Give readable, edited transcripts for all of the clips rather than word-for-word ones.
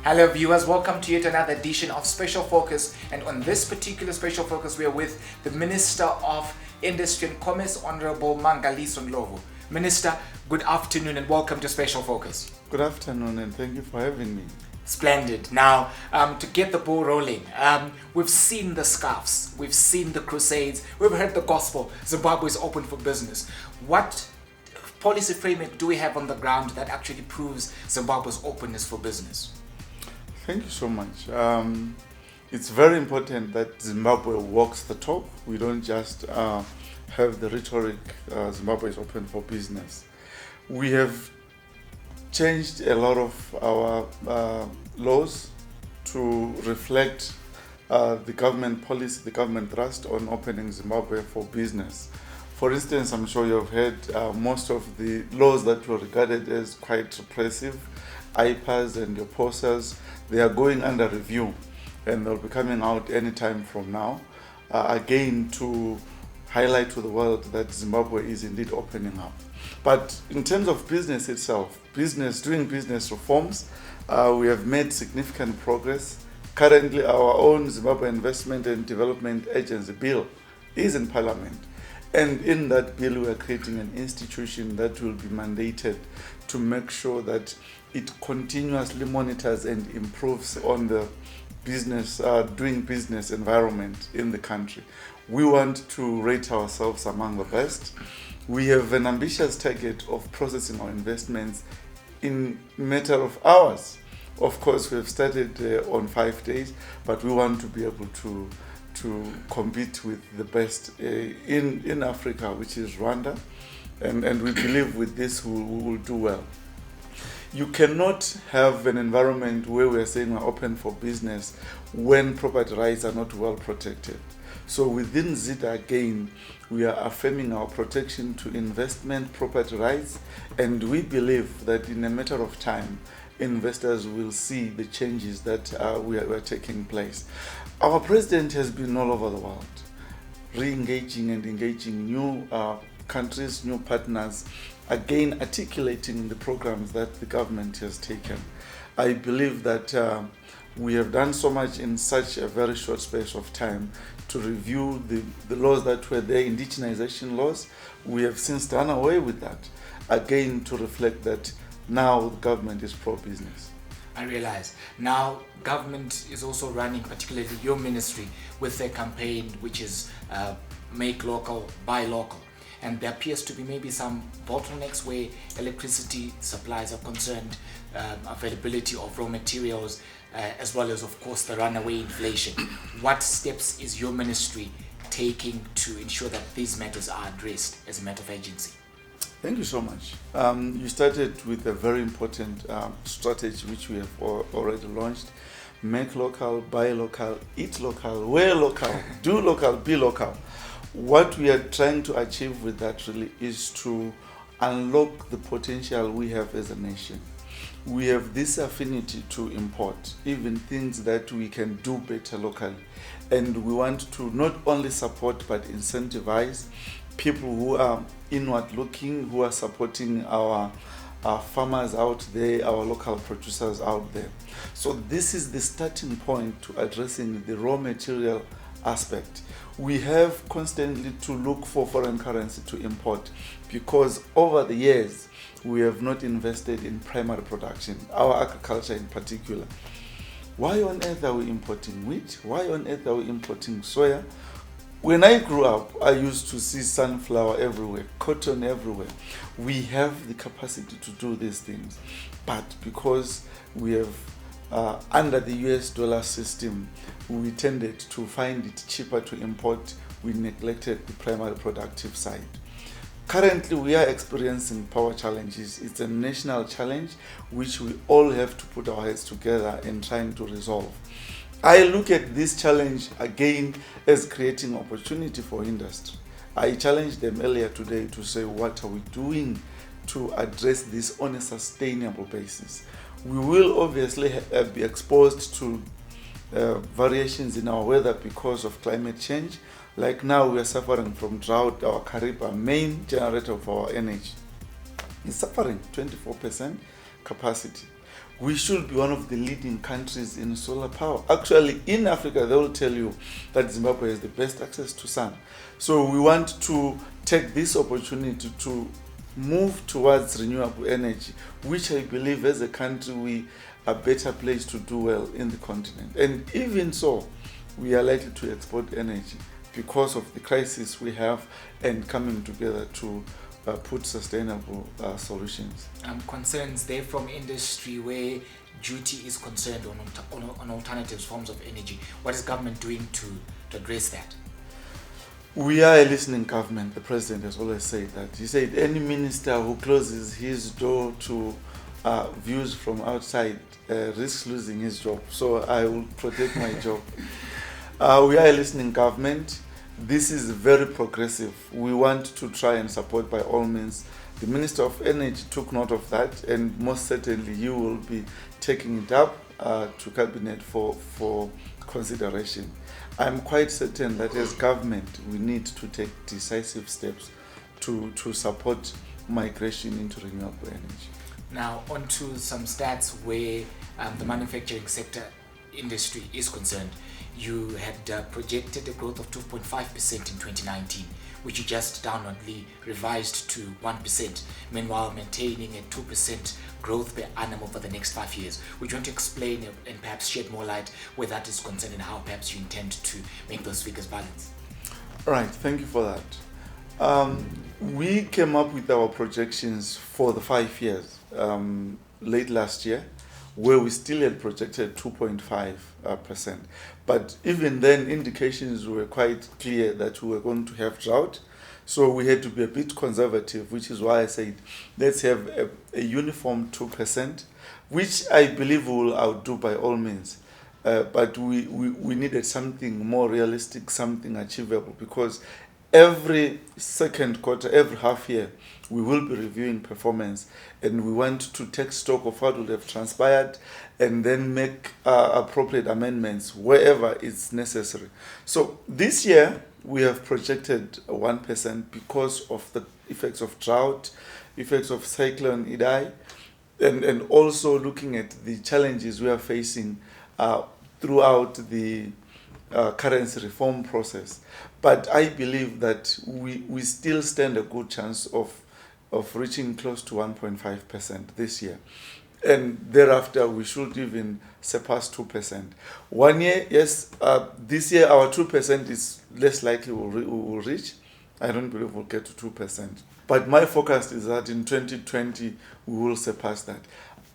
Hello viewers, welcome to yet another edition of Special Focus, and on this particular Special Focus we are with the Minister of Industry and Commerce, Honorable Mangaliso Ndlovu. Minister, good afternoon and welcome to Special Focus. Good afternoon and thank you for having me. Splendid. Now, to get the ball rolling, we've seen the scarves, we've seen the crusades, we've heard the gospel. Zimbabwe is open for business. What policy framework do we have on the ground that actually proves Zimbabwe's openness for business? Thank you so much. It's very important that Zimbabwe walks the talk. We don't just have the rhetoric, Zimbabwe is open for business. We have changed a lot of our laws to reflect the government policy, the government thrust on opening Zimbabwe for business. For instance, I'm sure you've heard most of the laws that were regarded as quite repressive, IPAs and your POSAs, they are going under review and they'll be coming out anytime from now, again to highlight to the world that Zimbabwe is indeed opening up. But in terms of business itself, doing business reforms, we have made significant progress. Currently, our own Zimbabwe Investment and Development Agency bill is in Parliament. And in that bill, we are creating an institution that will be mandated to make sure that it continuously monitors and improves on the business, doing business environment in the country. We want to rate ourselves among the best. We have an ambitious target of processing our investments in a matter of hours. Of course, we have started on 5 days, but we want to be able to compete with the best in Africa, which is Rwanda, and we believe with this we will do well. You cannot have an environment where we are saying we're open for business when property rights are not well protected. So within ZITA again, we are affirming our protection to investment property rights, and we believe that in a matter of time, investors will see the changes that we are taking place. Our president has been all over the world, re-engaging and engaging new countries, new partners, again articulating the programs that the government has taken. I believe that we have done so much in such a very short space of time to review the laws that were there, indigenization laws. We have since done away with that, again to reflect that now the government is pro-business. I realize now government is also running, particularly your ministry, with a campaign which is make local, buy local. And there appears to be maybe some bottlenecks where electricity supplies are concerned, availability of raw materials, as well as, of course, the runaway inflation. What steps is your ministry taking to ensure that these matters are addressed as a matter of agency? Thank you so much. You started with a very important strategy which we have already launched. Make local, buy local, eat local, wear local, do local, be local. What we are trying to achieve with that really is to unlock the potential we have as a nation. We have this affinity to import, even things that we can do better locally. And we want to not only support but incentivize people who are inward looking, who are supporting our farmers out there, our local producers out there. So this is the starting point to addressing the raw material aspect. We have constantly to look for foreign currency to import because over the years we have not invested in primary production, our agriculture in particular. Why on earth are we importing wheat? Why on earth are we importing soya? When I grew up, I used to see sunflower everywhere, cotton everywhere. We have the capacity to do these things, but because we have under the US dollar system, we tended to find it cheaper to import. We neglected the primary productive side. Currently, we are experiencing power challenges. It's a national challenge which we all have to put our heads together in trying to resolve. I look at this challenge again as creating opportunity for industry. I challenged them earlier today to say, what are we doing to address this on a sustainable basis? We will obviously be exposed to variations in our weather because of climate change. Like now we are suffering from drought. Our Kariba, main generator of our energy, is suffering 24% capacity. we should be one of the leading countries in solar power. Actually, in Africa, they will tell you that Zimbabwe has the best access to sun. So we want to take this opportunity to move towards renewable energy, which I believe as a country we are better placed to do well in the continent. And even so, we are likely to export energy because of the crisis we have and coming together to put sustainable solutions. Concerns there from industry where duty is concerned on alternatives forms of energy. What is government doing to address that? We are a listening government. The president has always said that. He said any minister who closes his door to views from outside risks losing his job. So I will protect my job. We are a listening government. This is very progressive. We want to try and support by all means. The Minister of Energy took note of that, and most certainly you will be taking it up to Cabinet for consideration. I'm quite certain that as government we need to take decisive steps to support migration into renewable energy. Now on to some stats where the manufacturing sector industry is concerned. You had projected a growth of 2.5% in 2019, which you just downwardly revised to 1%, meanwhile maintaining a 2% growth per annum over the next 5 years. Would you want to explain and perhaps shed more light where that is concerned and how perhaps you intend to make those figures balance? All right, thank you for that. We came up with our projections for the 5 years late last year, where we still had projected 2.5%. But even then, indications were quite clear that we were going to have drought. So we had to be a bit conservative, which is why I said, let's have a uniform 2%, which I believe we will outdo by all means. But we needed something more realistic, something achievable, because every second quarter, every half year, we will be reviewing performance, and we want to take stock of what will have transpired and then make appropriate amendments wherever it's necessary. So this year, we have projected 1% because of the effects of drought, effects of Cyclone Idai, and also looking at the challenges we are facing throughout the currency reform process. But I believe that we still stand a good chance of reaching close to 1.5% this year. And thereafter, we should even surpass 2%. 1 year, yes, this year our 2% is less likely we will reach. I don't believe we'll get to 2%. But my focus is that in 2020, we will surpass that.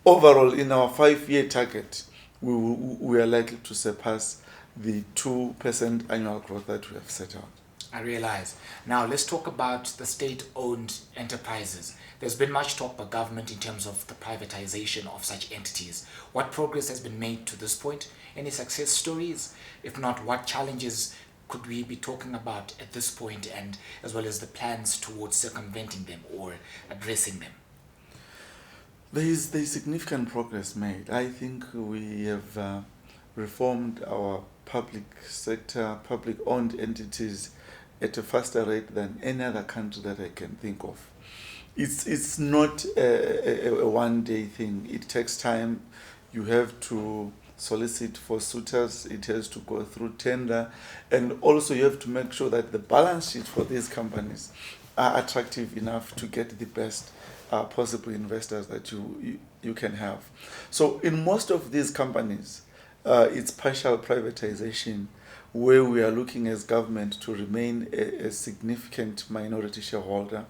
Overall, in our 5-year target, we are likely to surpass the 2% annual growth that we have set out. I realize. Now let's talk about the state-owned enterprises. There's been much talk by government in terms of the privatization of such entities. What progress has been made to this point? Any success stories? If not, what challenges could we be talking about at this point, and as well as the plans towards circumventing them or addressing them? There is significant progress made. I think we have reformed our public sector, public-owned entities at a faster rate than any other country that I can think of. It's not a one-day thing. It takes time. You have to solicit for suitors. It has to go through tender. And also you have to make sure that the balance sheet for these companies are attractive enough to get the best possible investors that you can have. So in most of these companies, it's partial privatization, where we are looking as government to remain a significant minority shareholder,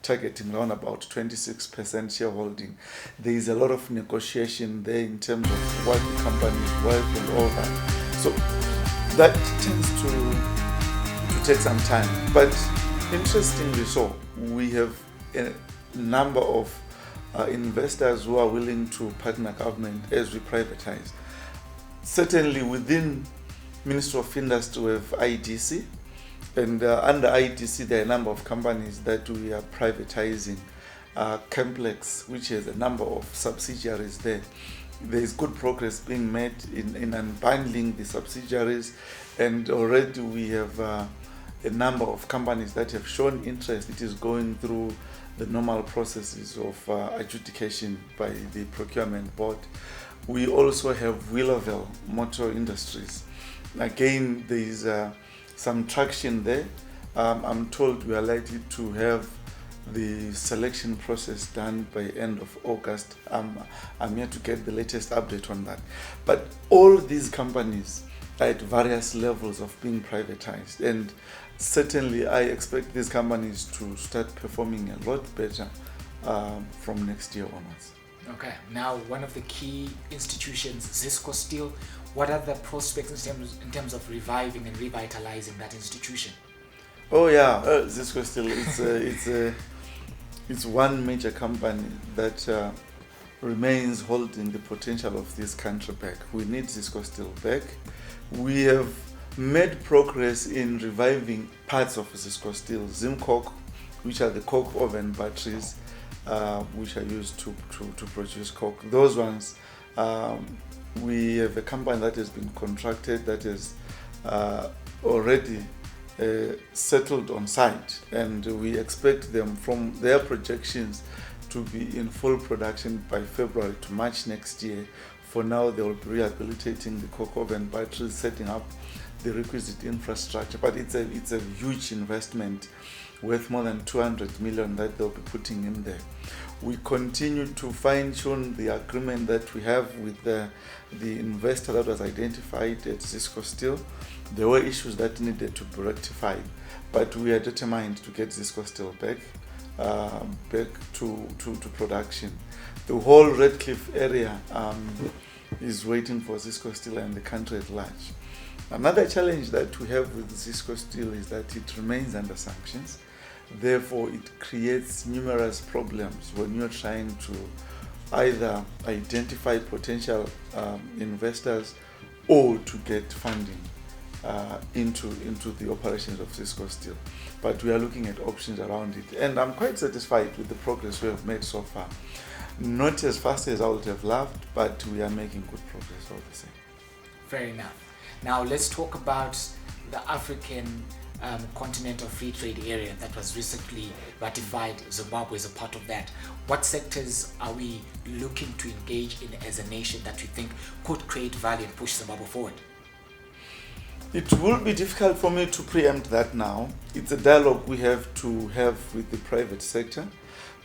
targeting around about 26% shareholding. There is a lot of negotiation there in terms of what the company is worth and all that. So that tends to take some time. But interestingly so, we have a number of investors who are willing to partner government as we privatize. Certainly within Ministry of Industry we have IDC, and under IDC there are a number of companies that we are privatizing. Complex, which has a number of subsidiaries there. There is good progress being made in unbundling the subsidiaries, and already we have a number of companies that have shown interest. It is going through the normal processes of adjudication by the procurement board. We also have Wheelerville Motor Industries. Again, there is some traction there. I'm told we are likely to have the selection process done by end of August. I'm here to get the latest update on that. But all these companies are at various levels of being privatized, and certainly I expect these companies to start performing a lot better from next year onwards. Okay, now one of the key institutions, Cisco Steel, what are the prospects in terms of reviving and revitalizing that institution? Oh yeah, Cisco Steel, it's one major company that remains holding the potential of this country back. We need Cisco Steel back. We have made progress in reviving parts of Cisco Steel, Zimcoke, which are the coke oven batteries, which are used to produce coke. Those ones, we have a company that has been contracted, that is already settled on site, and we expect them, from their projections, to be in full production by February to March next year. For now, they will be rehabilitating the coke oven batteries, setting up the requisite infrastructure, but it's a huge investment worth more than 200 million that they'll be putting in there. We continue to fine-tune the agreement that we have with the investor that was identified at Cisco Steel. There were issues that needed to be rectified, but we are determined to get Cisco Steel back to production. The whole Redcliffe area is waiting for Cisco Steel and the country at large. Another challenge that we have with Cisco Steel is that it remains under sanctions. Therefore, it creates numerous problems when you're trying to either identify potential investors or to get funding into the operations of Cisco Steel. But we are looking at options around it, and I'm quite satisfied with the progress we have made so far. Not as fast as I would have loved, but we are making good progress all the same. Fair enough. Now let's talk about the African Continental Free Trade Area that was recently ratified. Zimbabwe is a part of that. What sectors are we looking to engage in as a nation that we think could create value and push Zimbabwe forward? It will be difficult for me to preempt that now. It's a dialogue we have to have with the private sector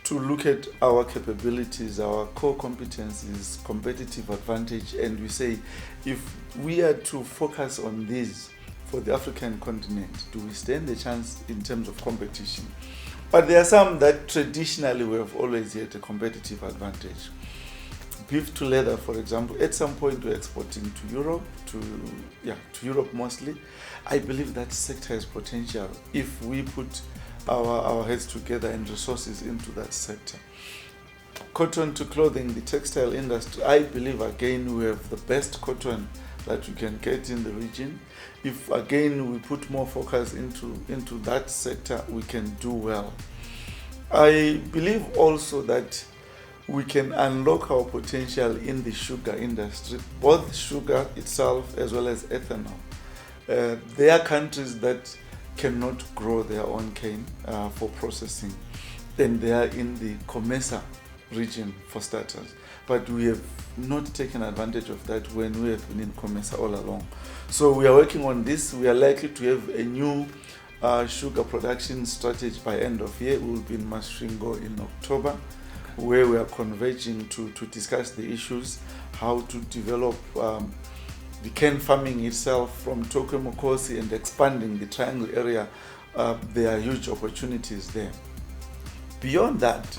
to look at our capabilities, our core competencies, competitive advantage, and we say, if we are to focus on these for the African continent, do we stand a chance in terms of competition? But there are some that traditionally we have always had a competitive advantage. Beef to leather, for example, at some point we're exporting to Europe, to Europe mostly. I believe that sector has potential if we put our heads together and resources into that sector. Cotton to clothing, the textile industry, I believe again we have the best cotton that you can get in the region. If again we put more focus into that sector, we can do well. I believe also that we can unlock our potential in the sugar industry, both sugar itself as well as ethanol. There are countries that cannot grow their own cane for processing, and they are in the COMESA region for starters. But we have not taken advantage of that when we have been in COMESA all along. So we are working on this. We are likely to have a new sugar production strategy by end of year. We will be in Masvingo in October, where we are converging to discuss the issues, how to develop the cane farming itself from Tokemokosi and expanding the triangle area. There are huge opportunities there. Beyond that,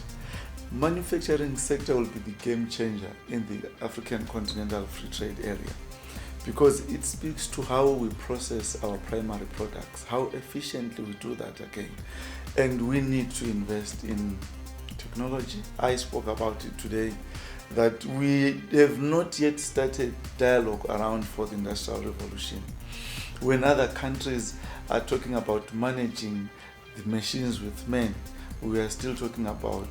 manufacturing sector will be the game changer in the African Continental Free Trade Area, because it speaks to how we process our primary products, how efficiently we do that again. And we need to invest in technology. I spoke about it today, that we have not yet started dialogue around fourth industrial revolution. When other countries are talking about managing the machines with men, we are still talking about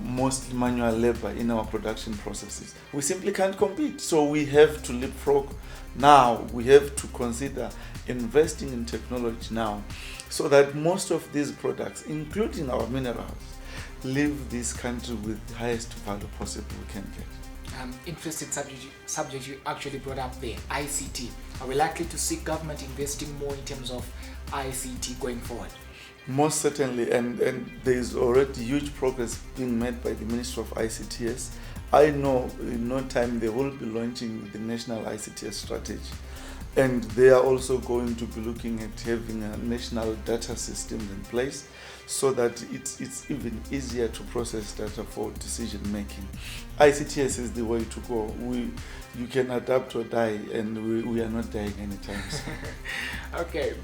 mostly manual labor in our production processes. We simply can't compete. So we have to leapfrog now. We have to consider investing in technology now so that most of these products, including our minerals, leave this country with the highest value possible we can get. Interesting subject you actually brought up there, ICT. Are we likely to see government investing more in terms of ICT going forward? Most certainly, and there is already huge progress being made by the Ministry of ICTS. I know in no time they will be launching the National ICTS strategy. And they are also going to be looking at having a national data system in place so that it's even easier to process data for decision making. ICTS is the way to go. You can adapt or die, and we are not dying anytime soon. Okay,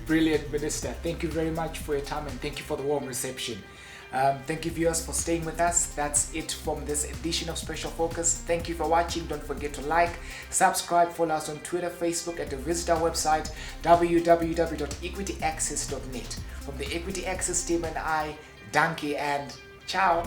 brilliant, Minister. Thank you very much for your time, and thank you for the warm reception. Thank you, viewers, for staying with us. That's it from this edition of Special Focus. Thank you for watching. Don't forget to like, subscribe, follow us on Twitter, Facebook, and visit our website www.equityaccess.net. From the Equity Access team and I, Danke and ciao.